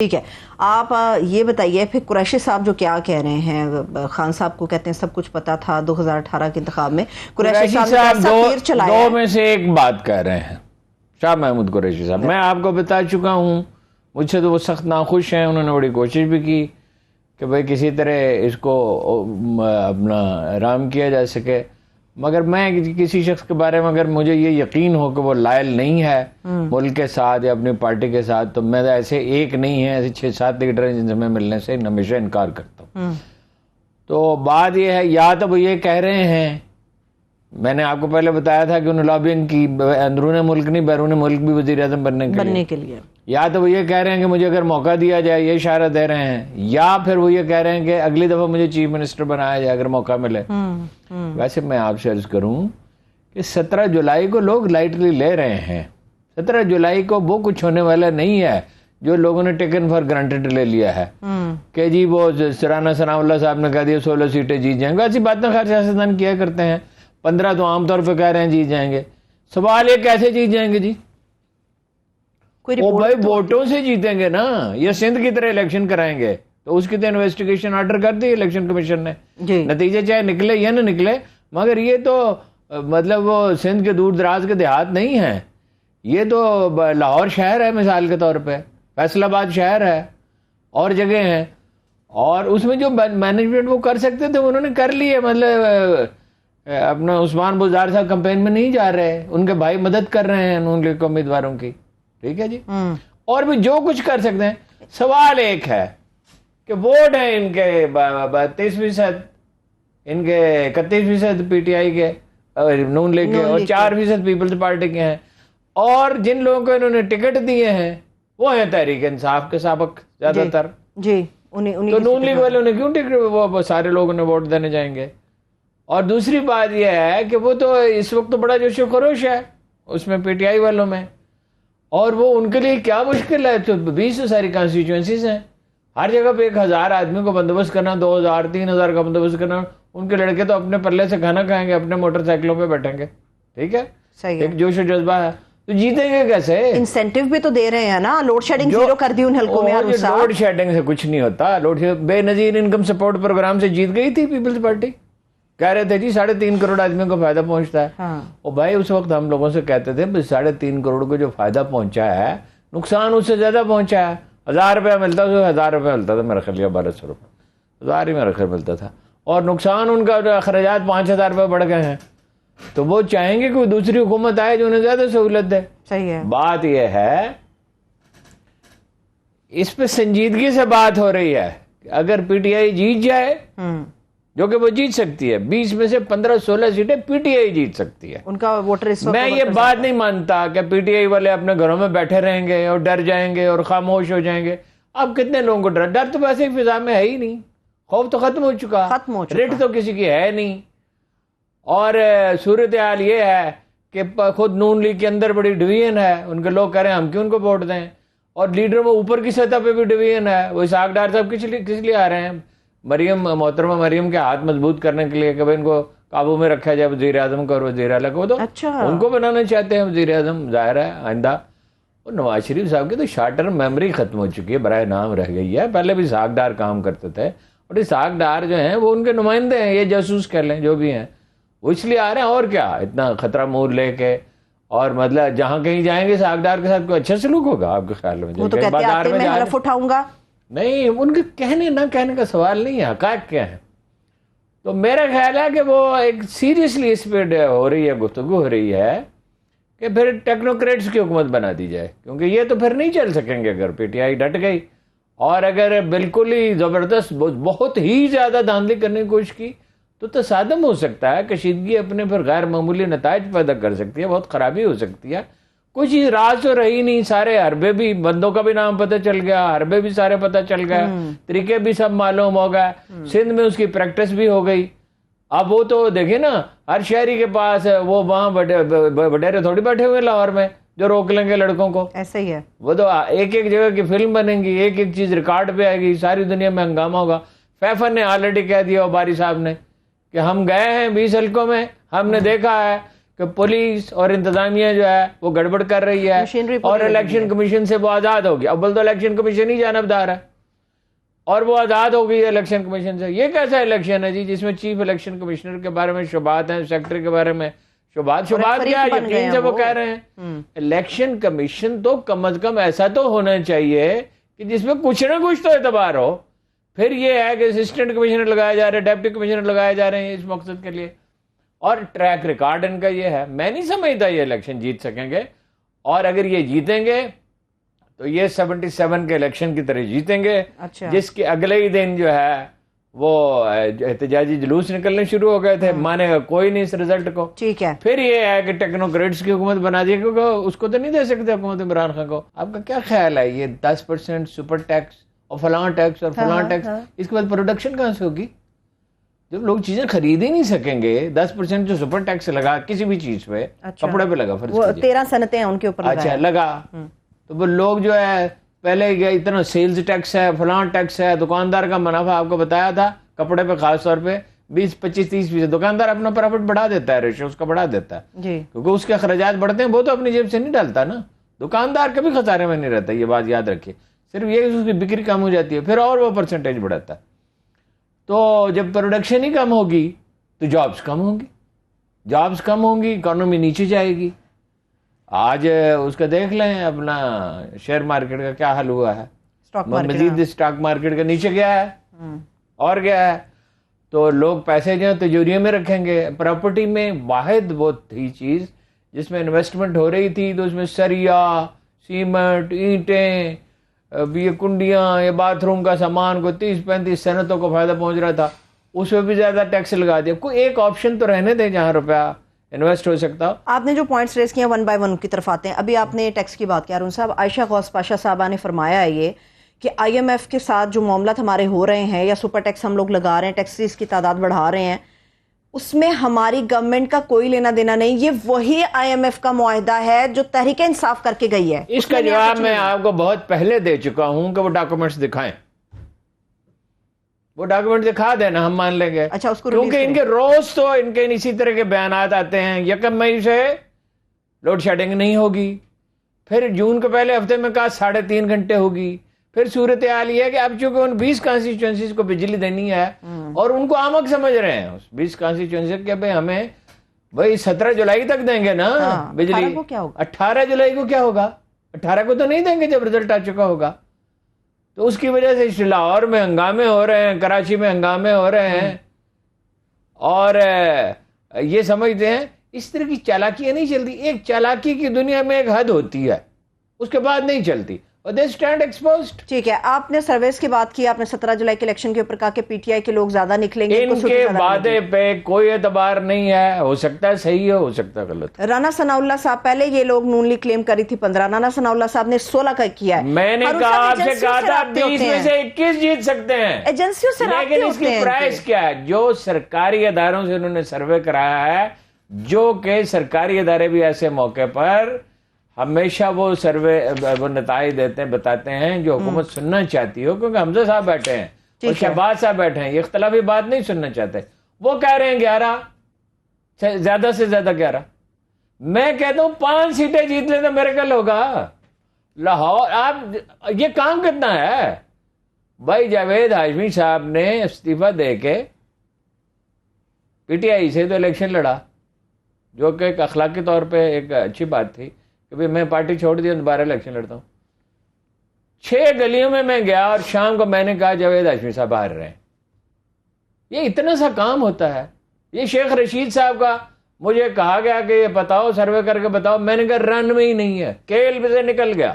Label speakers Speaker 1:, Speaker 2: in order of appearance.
Speaker 1: ٹھیک ہے، آپ یہ بتائیے پھر قریشی صاحب جو کیا کہہ رہے ہیں، خان صاحب کو کہتے ہیں سب کچھ پتا تھا 2018 کے انتخاب میں، قریشی صاحب
Speaker 2: دو میں سے ایک بات کہہ رہے ہیں شاہ محمود قریشی صاحب. میں آپ کو بتا چکا ہوں، مجھ سے تو وہ سخت ناخوش ہیں، انہوں نے بڑی کوشش بھی کی کہ بھئی کسی طرح اس کو اپنا رام کیا جا سکے، مگر میں کسی شخص کے بارے میں اگر مجھے یہ یقین ہو کہ وہ لائل نہیں ہے ملک کے ساتھ یا اپنی پارٹی کے ساتھ، تو میں ایسے ایک نہیں ہے، ایسے 6-7 لیڈر ہیں جن سے میں ملنے سے ہمیشہ انکار کرتا ہوں. تو بات یہ ہے، یا تو وہ یہ کہہ رہے ہیں، میں نے آپ کو پہلے بتایا تھا کہ انہوں نے لابینگ کی اندرون ملک نہیں بیرون ملک بھی وزیر اعظم بننے کے لیے، یا تو وہ یہ کہہ رہے ہیں کہ مجھے اگر موقع دیا جائے، یہ اشارہ دے رہے ہیں، یا پھر وہ یہ کہہ رہے ہیں کہ اگلی دفعہ مجھے چیف منسٹر بنایا جائے اگر موقع ملے. ویسے میں آپ سے عرض کروں کہ 17 جولائی کو لوگ لائٹلی لے رہے ہیں. 17 جولائی کو وہ کچھ ہونے والا نہیں ہے جو لوگوں نے ٹیکن فار گرانٹیڈ لے لیا ہے کہ جی وہ سرانا ثناء اللہ صاحب نے کہہ دیا 16 سیٹیں جیت جائیں گے. ایسی باتیں خیر سیاستدان کیا کرتے ہیں، 15 تو عام طور پہ کہہ رہے ہیں جیت جائیں گے. سوال یہ کیسے جیت جائیں گے جی؟ وہ بھائی ووٹوں سے جیتیں گے نا، یہ سندھ کی طرح الیکشن کرائیں گے تو اس کی تو انویسٹیگیشن آرڈر کر دی الیکشن کمیشن نے، نتیجے چاہے نکلے یا نہ نکلے. مگر یہ تو مطلب وہ سندھ کے دور دراز کے دیہات نہیں ہیں، یہ تو لاہور شہر ہے مثال کے طور پہ، فیصل آباد شہر ہے اور جگہ ہیں، اور اس میں جو مینجمنٹ وہ کر سکتے تھے انہوں نے کر لی ہے. مطلب اپنا عثمان بزدار صاحب کمپین میں نہیں جا رہے، ان کے بھائی مدد کر رہے ہیں نون لیگ کے امیدواروں کی. ٹھیک ہے جی، اور بھی جو کچھ کر سکتے ہیں. سوال ایک ہے کہ ووٹ ہیں ان کے 32%، ان کے 31% پی ٹی آئی کے نون لیگ کے، اور 4% پیپلز پارٹی کے ہیں، اور جن لوگوں کو انہوں نے ٹکٹ دیے ہیں وہ ہیں تحریک انصاف کے سابق زیادہ تر.
Speaker 1: جی،
Speaker 2: تو نون لیگ والوں نے کیوں ٹکٹ، وہ سارے لوگوں نے ووٹ دینے جائیں گے. اور دوسری بات یہ ہے کہ وہ تو اس وقت تو بڑا جوش و خروش ہے اس میں پی ٹی آئی والوں میں، اور وہ ان کے لیے کیا مشکل ہے. تو 20 ساری کانسٹیچوئنسیز ہیں، ہر جگہ پہ 1000 آدمی کو بندوبست کرنا، 2000 3000 کا بندوبست کرنا. ان کے لڑکے تو اپنے پلے سے کھانا کھائیں گے، اپنے موٹر سائیکلوں پہ بیٹھیں گے. ٹھیک ہے، ایک جوش و جذبہ ہے، تو جیتیں گے کیسے؟
Speaker 1: انسینٹیو بھی تو دے رہے ہیں نا، لوڈ شیڈنگ زیرو کر دی ان حلقوں میں.
Speaker 2: لوڈ شیڈنگ سے کچھ نہیں ہوتا. بے نظیر انکم سپورٹ پروگرام سے جیت گئی تھی پیپلز پارٹی، کہہ رہے تھے جی 3.5 کروڑ آدمیوں کو فائدہ پہنچتا ہے. اور بھائی اس وقت ہم لوگوں سے کہتے تھے 3.5 کروڑ کو جو فائدہ پہنچا ہے، نقصان اس سے زیادہ پہنچا ہے. 1000 روپیہ ملتا تھا، 1000 روپیہ ملتا تھا میرا خیال، 1200 روپیہ 1000 ہی میرا خیال ملتا تھا، اور نقصان ان کا اخراجات 5000 روپے بڑھ گئے ہیں. تو وہ چاہیں گے کوئی دوسری حکومت آئے جو انہیں زیادہ سہولت دے.
Speaker 1: صحیح ہے.
Speaker 2: بات یہ ہے اس پہ سنجیدگی سے بات ہو رہی ہے کہ اگر پی ٹی آئی جیت جائے، جو کہ وہ جیت سکتی ہے، 20 میں سے 15-16 سیٹیں پی ٹی آئی جیت سکتی ہے.
Speaker 1: ان کا ووٹر
Speaker 2: میں یہ بات نہیں مانتا کہ پی ٹی آئی والے اپنے گھروں میں بیٹھے رہیں گے اور ڈر جائیں گے اور خاموش ہو جائیں گے. اب کتنے لوگوں کو ڈر تو ویسے ہی فضا میں ہے ہی نہیں، خوف تو ختم ہو چکا، رٹ تو کسی کی ہے نہیں. اور صورتحال یہ ہے کہ خود نون لیگ کے اندر بڑی ڈویژن ہے، ان کے لوگ کہہ رہے ہیں ہم کیوں ان کو ووٹ دیں، اور لیڈر وہ اوپر کی سطح پہ بھی ڈویژن ہے. وہ اسحاق ڈار صاحب کس لیے آ رہے ہیں؟ محترمہ مریم کے ہاتھ مضبوط کرنے کے لیے کہ ان کو قابو میں رکھا جائے وزیر اعظم کو اور وزیر اعلیٰ کو. تو ان کو بنانا چاہتے ہیں وزیر اعظم، ظاہر ہے آئندہ. اور نواز شریف صاحب کی تو شارٹ ٹرم میموری ختم ہو چکی ہے، برائے نام رہ گئی ہے. پہلے بھی اسحاق ڈار کام کرتے تھے، اور اسحاق ڈار جو ہیں وہ ان کے نمائندے ہیں، یہ جاسوس کہہ لیں جو بھی ہیں، وہ اس لیے آ رہے ہیں. اور کیا اتنا خطرہ مول لے کے، اور مطلب جہاں کہیں جائیں گے اسحاق ڈار کے ساتھ کوئی اچھا سلوک ہوگا آپ کے خیال میں؟
Speaker 1: وہ تو کہتے ہیں آتے میں حلف اٹھاؤں گا.
Speaker 2: نہیں، ان کے کہنے نہ کہنے کا سوال نہیں ہے، حقائق کیا ہے. تو میرا خیال ہے کہ وہ ایک سیریسلی اس پہ ہو رہی ہے، گفتگو ہو رہی ہے کہ پھر ٹیکنوکریٹس کی حکومت بنا دی جائے، کیونکہ یہ تو پھر نہیں چل سکیں گے اگر پی ٹی آئی ڈٹ گئی. اور اگر بالکل ہی زبردست بہت ہی زیادہ دھاندلی کرنے کی کوشش کی تو تصادم ہو سکتا ہے، کشیدگی اپنے پھر غیر معمولی نتائج پیدا کر سکتی ہے، بہت خرابی ہو سکتی ہے. کوئی چیز راز تو رہی نہیں، سارے حربے بھی، بندوں کا بھی نام پتہ چل گیا، حربے بھی سارے پتہ چل گئے، طریقے بھی سب معلوم ہو گئے، سندھ میں اس کی پریکٹس بھی ہو گئی. اب وہ تو دیکھیں نا، ہر شہری کے پاس وہ وہاں وڈیرے تھوڑی بیٹھے ہوئے لاہور میں جو روک لیں گے لڑکوں کو. ایسا ہی ہے، وہ تو ایک ایک جگہ کی فلم بنے گی، ایک ایک چیز ریکارڈ پہ آئے گی، ساری دنیا میں ہنگامہ ہوگا. فیفر نے آلریڈی کہہ دیا، باری صاحب نے، کہ ہم گئے ہیں 20 حلقوں میں، ہم نے دیکھا ہے کہ پولیس اور انتظامیہ جو ہے وہ گڑبڑ کر رہی ہے
Speaker 1: مشینری
Speaker 2: اور الیکشن کمیشن سے وہ آزاد ہوگی. اول تو الیکشن کمیشن ہی جانبدار ہے اور وہ آزاد ہو گئی الیکشن کمیشن سے. یہ کیسا الیکشن ہے جی جس میں چیف الیکشن کمشنر کے بارے میں شبہات ہیں, سیکٹری کے بارے میں شبہات کیا یقین سے وہ کہہ رہے ہیں. الیکشن کمیشن تو کم از کم ایسا تو ہونا چاہیے کہ جس میں کچھ نہ کچھ تو اعتبار ہو. پھر یہ ہے کہ اسسٹنٹ کمشنر لگائے جا رہے ہیں, ڈپٹی کمشنر لگائے جا رہے ہیں اس مقصد کے لیے, اور ٹریک ریکارڈ ان کا یہ ہے. میں نہیں سمجھتا یہ الیکشن جیت سکیں گے, اور اگر یہ جیتیں گے تو یہ 77 کے الیکشن کی طرح جیتیں گے, جس کے اگلے ہی دن جو ہے وہ احتجاجی جلوس نکلنے شروع ہو گئے تھے. مانے گا کوئی نہیں اس رزلٹ کو.
Speaker 1: ٹھیک ہے,
Speaker 2: پھر یہ ہے کہ ٹیکنوکریٹس کی حکومت بنا دی, کیونکہ اس کو تو نہیں دے سکتے حکومت عمران خان کو. آپ کا کیا خیال ہے یہ 10% سپر ٹیکس اور فلاں ٹیکس اور فلاں ٹیکس, اس کے بعد پروڈکشن کہاں سے ہوگی جب لوگ چیزیں خرید ہی نہیں سکیں گے؟ 10% جو سپر ٹیکس لگا کسی بھی چیز پہ, کپڑے پہ لگا, فرض
Speaker 1: 13 صنعتیں ہیں ان کے اوپر
Speaker 2: اچھا لگا, تو وہ لوگ جو ہے پہلے اتنا سیلز ٹیکس ہے, فلاں ٹیکس ہے, دکاندار کا منافع آپ کو بتایا تھا کپڑے پہ خاص طور پہ 20-25-30%. دکاندار اپنا پروفٹ بڑھا دیتا ہے, ریشو اس کا بڑھا دیتا ہے
Speaker 1: جی,
Speaker 2: کیونکہ اس کے اخراجات بڑھتے ہیں, وہ تو اپنی جیب سے نہیں ڈالتا نا. دکاندار کبھی خسارے میں نہیں رہتا, یہ بات یاد رکھیے. صرف یہ کہ اس کی بکری کم ہو جاتی ہے, پھر اور وہ پرسنٹیج بڑھاتا ہے. تو جب پروڈکشن ہی کم ہوگی تو جابز کم ہوں گی, جابز کم ہوں گی, اکانومی نیچے جائے گی. آج اس کا دیکھ لیں اپنا شیئر مارکیٹ کا کیا حل ہوا ہے, مزید اسٹاک مارکیٹ کا نیچے گیا ہے اور گیا ہے. تو لوگ پیسے جو ہیں تجوریوں میں رکھیں گے. پراپرٹی میں واحد وہ تھی چیز جس میں انویسٹمنٹ ہو رہی تھی, تو اس میں سریا, سیمنٹ, اینٹیں, یہ کنڈیاں, یہ باتھ روم کا سامان کو 30-35 صنعتوں کو فائدہ پہنچ رہا تھا, اس پہ بھی زیادہ ٹیکس لگا دیا. کوئی ایک آپشن تو رہنے دیں جہاں روپیہ انویسٹ ہو سکتا. آپ
Speaker 1: نے جو پوائنٹس ریز کیے 1 بائی 1 کی طرف آتے ہیں. ابھی آپ نے ٹیکس کی بات کی ارون صاحب, عائشہ غوث پاشا صاحبہ نے فرمایا ہے یہ کہ آئی ایم ایف کے ساتھ جو معاملات ہمارے ہو رہے ہیں یا سپر ٹیکس ہم لوگ لگا رہے ہیں, ٹیکسیز کی تعداد بڑھا رہے ہیں, اس میں ہماری گورنمنٹ کا کوئی لینا دینا نہیں. یہ وہی آئی ایم ایف کا معاہدہ ہے جو تحریک انصاف کر کے گئی ہے.
Speaker 2: اس کا جواب میں آپ کو بہت پہلے دے چکا ہوں کہ وہ ڈاکومنٹس دکھائیں, وہ ڈاکومنٹ دکھا دینا, ہم مان لیں گے.
Speaker 1: اچھا, اس کو
Speaker 2: کیونکہ ان کے روز تو ان کے اسی طرح کے بیانات آتے ہیں. 1 مئی سے لوڈ شیڈنگ نہیں ہوگی, پھر جون کے پہلے ہفتے میں کہا 3.5 گھنٹے ہوگی. پھر صورتحال یہ ہے کہ اب چونکہ ان 20 کانسٹیچوئنسیز کو بجلی دینی ہے اور ان کو آمد سمجھ رہے ہیں اس 20 کانسٹیچوئنسیز کہ بھئی ہمیں 17 جولائی تک دیں گے نا بجلی. 18 جولائی کو کیا ہوگا؟ 18 کو تو نہیں دیں گے جب رزلٹ آ چکا ہوگا. تو اس کی وجہ سے لاہور میں ہنگامے ہو رہے ہیں, کراچی میں ہنگامے ہو رہے ہیں, اور یہ سمجھتے ہیں اس طرح کی چالاکیاں نہیں چلتی. ایک چالاکی کی دنیا میں ایک حد ہوتی ہے, اس کے بعد نہیں چلتی, اور they stand exposed.
Speaker 1: ٹھیک ہے, آپ نے سرویز کی بات کی, آپ نے 17 جولائی کے الیکشن کے اوپر کہا کہ پی ٹی آئی کے لوگ زیادہ نکلیں گے.
Speaker 2: ان کے وعدے پہ کوئی اعتبار نہیں ہے, ہو سکتا ہے صحیح ہو سکتا ہے غلط.
Speaker 1: رانا ثناء اللہ صاحب, پہلے یہ لوگ نون لیگ کلیم کری تھی 15, رانا ثناء اللہ صاحب نے 16 کا کیا ہے.
Speaker 2: میں نے کہا آپ سے کہا تھا 20 میں سے 21 جیت سکتے ہیں
Speaker 1: ایجنسیوں سے,
Speaker 2: لیکن اس کی پرائس کیا ہے؟ جو سرکاری اداروں سے انہوں نے سروے کرایا ہے, جو کہ سرکاری ادارے بھی ایسے موقع پر ہمیشہ وہ سروے وہ نتائج دیتے ہیں, بتاتے ہیں جو حکومت سننا چاہتی ہو, کیونکہ حمزہ صاحب بیٹھے ہیں اور شہباز صاحب بیٹھے ہیں, یہ اختلافی بات نہیں سننا چاہتے. وہ کہہ رہے ہیں 11, زیادہ سے زیادہ 11. میں کہتا ہوں 5 سیٹیں جیت لیں تو میرے کل ہوگا. لاہور آپ یہ کام کتنا ہے بھائی؟ جاوید ہاشمی صاحب نے استعفیٰ دے کے پی ٹی آئی سے تو الیکشن لڑا, جو کہ ایک اخلاقی طور پہ ایک اچھی بات تھی کہ میں پارٹی چھوڑ دی, دوبارہ الیکشن لڑتا ہوں. 6 گلیوں میں گیا اور شام کو میں نے کہا جاوید ہاشمی صاحب باہر رہے. یہ اتنا سا کام ہوتا ہے. یہ شیخ رشید صاحب کا مجھے کہا گیا کہ یہ بتاؤ, سروے کر کے بتاؤ. میں نے کہا رن میں ہی نہیں ہے, کیل سے نکل گیا.